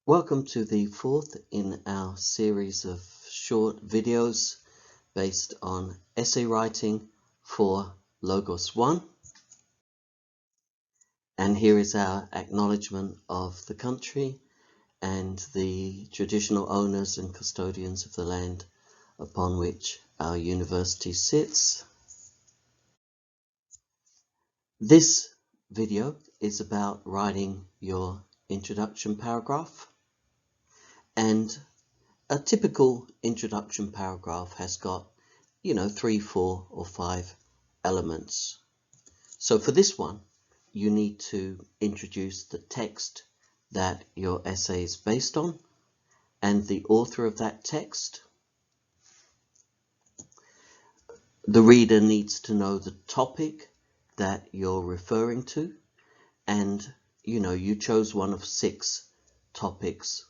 Welcome to the fourth in our series of short videos based on essay writing for Logos 1. And here is our acknowledgement of the country and the traditional owners and custodians of the land upon which our university sits. This video is about writing your introduction paragraph. And a typical introduction paragraph has got, 3, 4, or 5 elements. So for this one, you need to introduce the text that your essay is based on and the author of that text. The reader needs to know the topic that you're referring to, and you chose one of 6 topics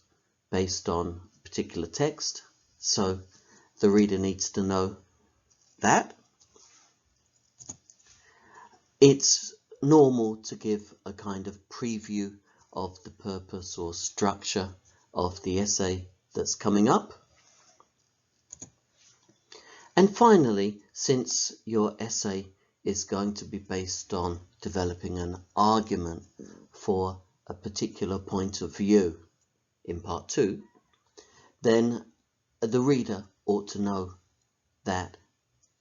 based on a particular text, so the reader needs to know that. It's normal to give a kind of preview of the purpose or structure of the essay that's coming up. And finally, since your essay is going to be based on developing an argument for a particular point of view in part 2, then the reader ought to know that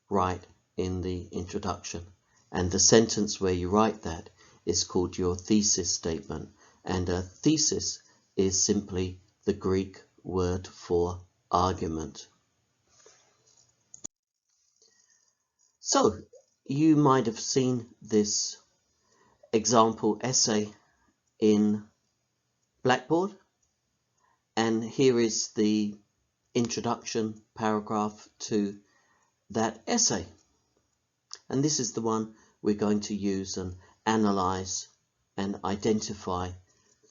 right in the introduction. And the sentence where you write that is called your thesis statement. And a thesis is simply the Greek word for argument. So you might have seen this example essay in Blackboard. And here is the introduction paragraph to that essay. And this is the one we're going to use and analyze and identify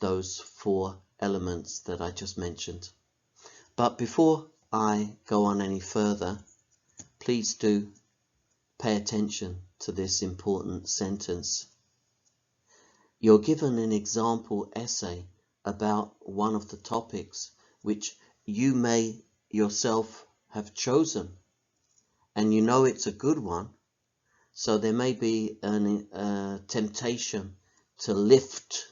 those 4 elements that I just mentioned. But before I go on any further, please do pay attention to this important sentence. You're given an example essay about one of the topics which you may yourself have chosen, and it's a good one, so there may be a temptation to lift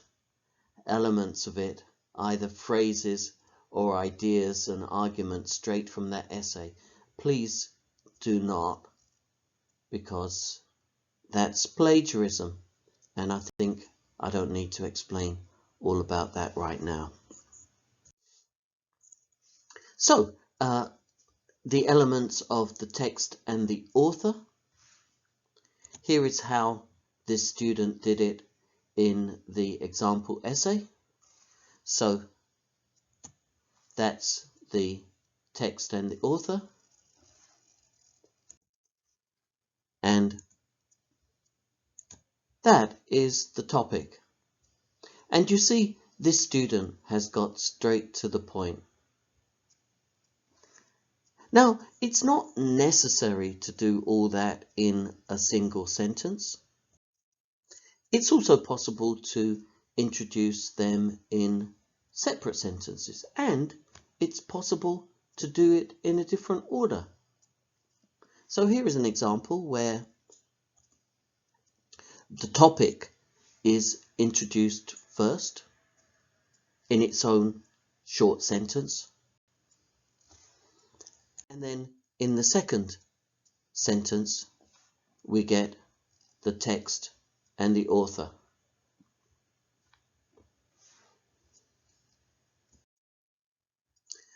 elements of it, either phrases or ideas and arguments straight from that essay. Please do not, because that's plagiarism, and I think I don't need to explain all about that right now. So, the elements of the text and the author. Here is how this student did it in the example essay. So, that's the text and the author. And that is the topic. And you see, this student has got straight to the point. Now, it's not necessary to do all that in a single sentence. It's also possible to introduce them in separate sentences, and it's possible to do it in a different order. So here is an example where the topic is introduced first in its own short sentence. And then in the second sentence, we get the text and the author.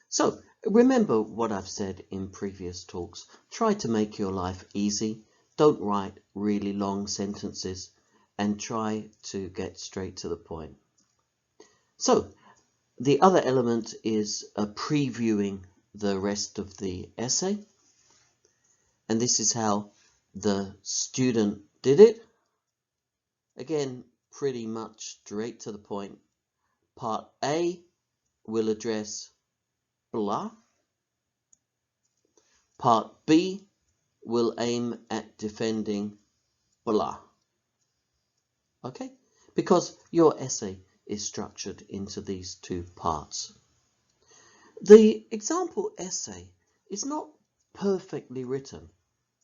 So remember what I've said in previous talks. Try to make your life easy. Don't write really long sentences, and try to get straight to the point. So the other element is previewing the rest of the essay, and this is how the student did it. Again, pretty much straight to the point. Part A will address blah. Part B will aim at defending blah. Okay? Because your essay is structured into these two parts. The example essay is not perfectly written.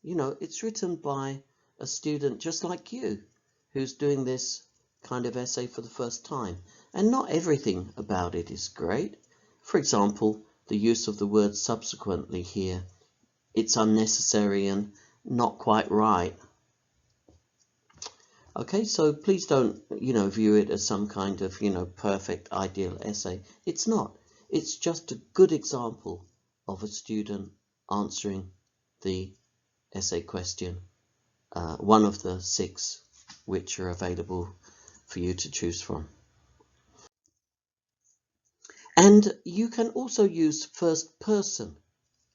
You know, it's written by a student just like you who's doing this kind of essay for the first time, and not everything about it is great. For example, the use of the word subsequently here, it's unnecessary and not quite right. Okay, so please don't, view it as some kind of, perfect ideal essay. It's not. It's just a good example of a student answering the essay question, one of the 6 which are available for you to choose from. And you can also use first person,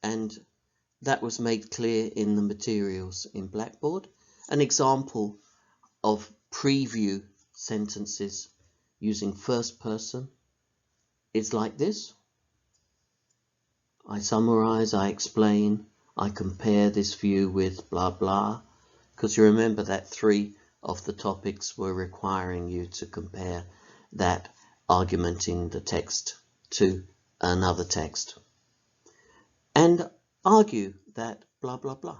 and that was made clear in the materials in Blackboard. An example of preview sentences using first person is like this. I summarize, I explain, I compare this view with blah blah, because you remember that 3 of the topics were requiring you to compare that argument in the text to another text and argue that blah blah blah.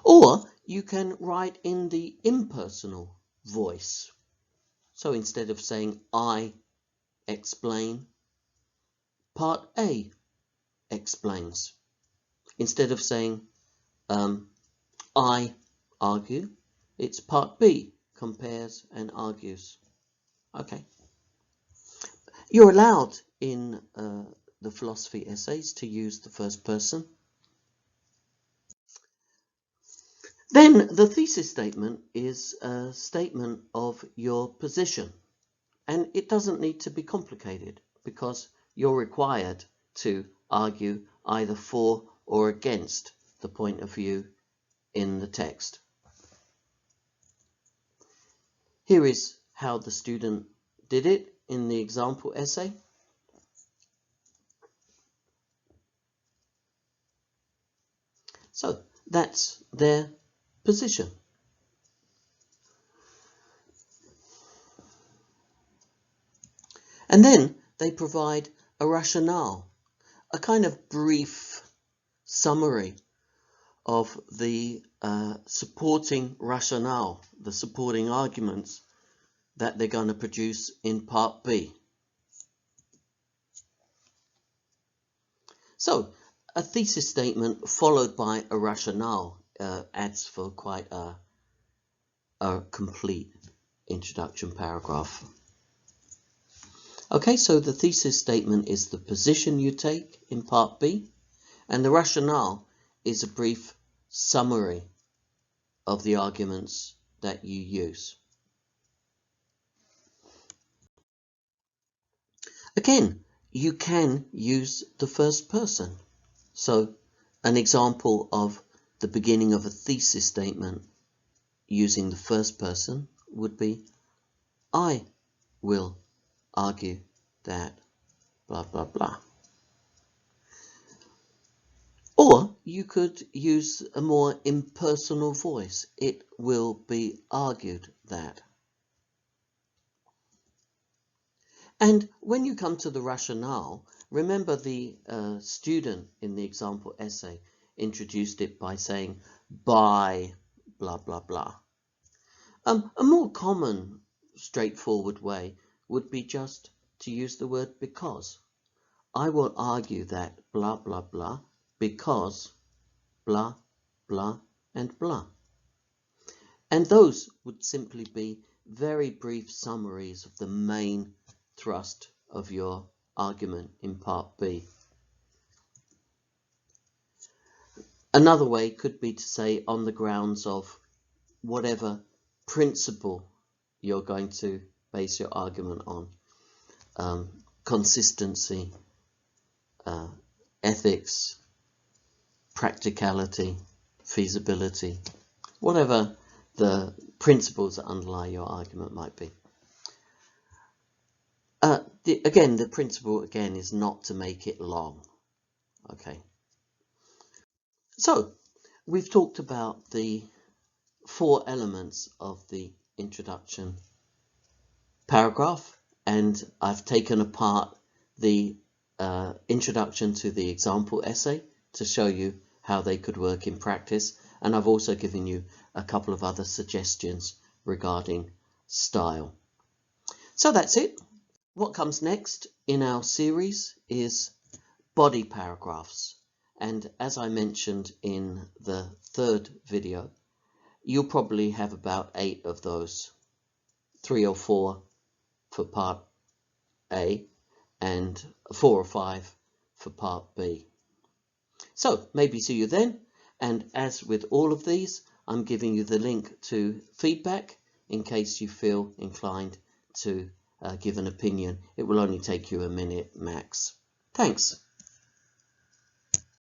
Or you can write in the impersonal voice. So instead of saying I explain, part A explains. Instead of saying I argue, it's part B compares and argues. Okay. You're allowed in the philosophy essays to use the first person. Then the thesis statement is a statement of your position, and it doesn't need to be complicated because you're required to argue either for or against the point of view in the text. Here is how the student did it in the example essay. So that's their position. And then they provide a rationale, a kind of brief summary of the supporting rationale, the supporting arguments that they're going to produce in part B. So a thesis statement followed by a rationale adds for quite a complete introduction paragraph. Okay, so the thesis statement is the position you take in part B, and the rationale is a brief summary of the arguments that you use. Again, you can use the first person. So an example of the beginning of a thesis statement using the first person would be, I will argue that blah blah blah. Or you could use a more impersonal voice. It will be argued that. And when you come to the rationale, remember the student in the example essay introduced it by saying by blah blah blah. A more common, straightforward way would be just to use the word because. I will argue that blah blah blah because blah blah and blah. And those would simply be very brief summaries of the main thrust of your argument in part B. Another way could be to say on the grounds of whatever principle you're going to base your argument on. Consistency, ethics, practicality, feasibility, whatever the principles that underlie your argument might be. The principle again is not to make it long. Okay. So we've talked about the 4 elements of the introduction paragraph, and I've taken apart the introduction to the example essay to show you how they could work in practice, and I've also given you a couple of other suggestions regarding style. So that's it. What comes next in our series is body paragraphs, and as I mentioned in the third video, you'll probably have about 8 of those, 3 or 4 for part A and 4 or 5 for part B. So maybe see you then, and as with all of these, I'm giving you the link to feedback in case you feel inclined to give an opinion. It will only take you a minute max. Thanks.